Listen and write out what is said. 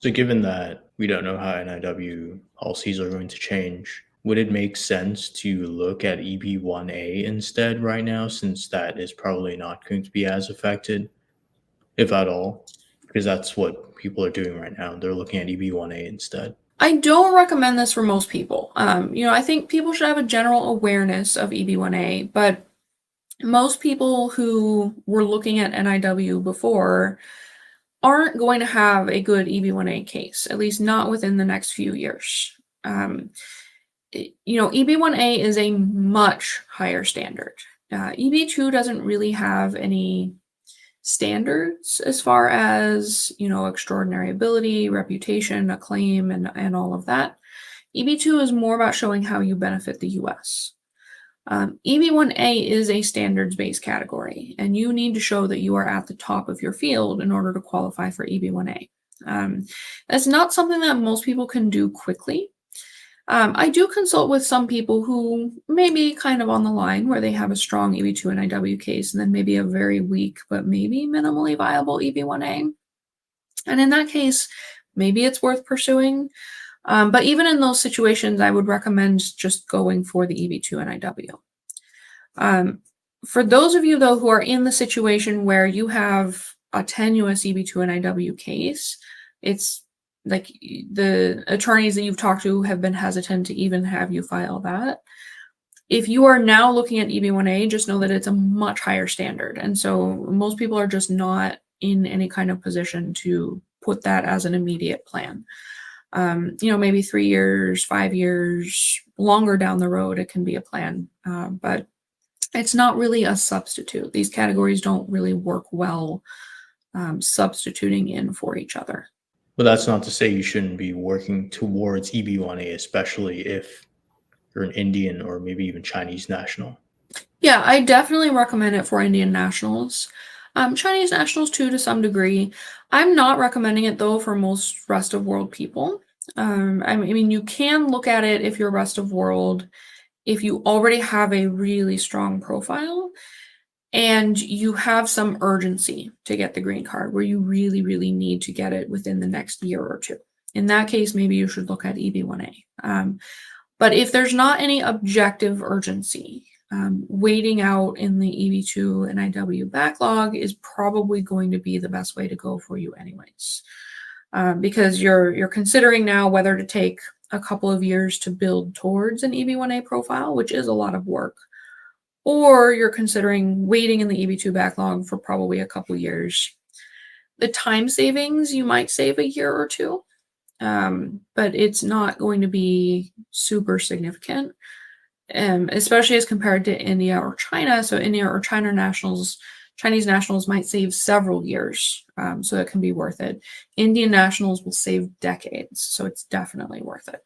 So given that we don't know how NIW policies are going to change, would it make sense to look at EB-1A instead right now, since that is probably not going to be as affected, if at all? Because that's what people are doing right now. They're looking at EB-1A instead. I don't recommend this for most people. I think people should have a general awareness of EB-1A, but most people who were looking at NIW before aren't going to have a good EB-1A case, at least not within the next few years. EB-1A is a much higher standard. EB-2 doesn't really have any standards as far as, extraordinary ability, reputation, acclaim, and all of that. EB-2 is more about showing how you benefit the US. EB-1A is a standards-based category, and you need to show that you are at the top of your field in order to qualify for EB-1A. That's not something that most people can do quickly. I do consult with some people who may be kind of on the line where they have a strong EB-2 NIW case and then maybe a very weak but maybe minimally viable EB-1A. And in that case, maybe it's worth pursuing. But even in those situations, I would recommend just going for the EB-2 NIW. For those of you, though, who are in the situation where you have a tenuous EB-2 NIW case, it's like the attorneys that you've talked to have been hesitant to even have you file that. If you are now looking at EB-1A, just know that it's a much higher standard. And so most people are just not in any kind of position to put that as an immediate plan. Maybe 3 years, 5 years, longer down the road, it can be a plan. But it's not really a substitute. These categories don't really work well substituting in for each other. But that's not to say you shouldn't be working towards EB-1A, especially if you're an Indian or maybe even Chinese national. Yeah, I definitely recommend it for Indian nationals. Chinese nationals too, to some degree. I'm not recommending it though for most rest of world people. I mean, you can look at it if you're rest of world, if you already have a really strong profile and you have some urgency to get the green card where you really, really need to get it within the next year or two. In that case, maybe you should look at EB-1A. But if there's not any objective urgency, waiting out in the EB-2 NIW backlog is probably going to be the best way to go for you anyways. Because you're considering now whether to take a couple of years to build towards an EB-1A profile, which is a lot of work, or you're considering waiting in the EB-2 backlog for probably a couple years. The time savings, you might save a year or two, but it's not going to be super significant, especially as compared to India or China. So India or China nationals, Chinese nationals might save several years, so it can be worth it. Indian nationals will save decades, so it's definitely worth it.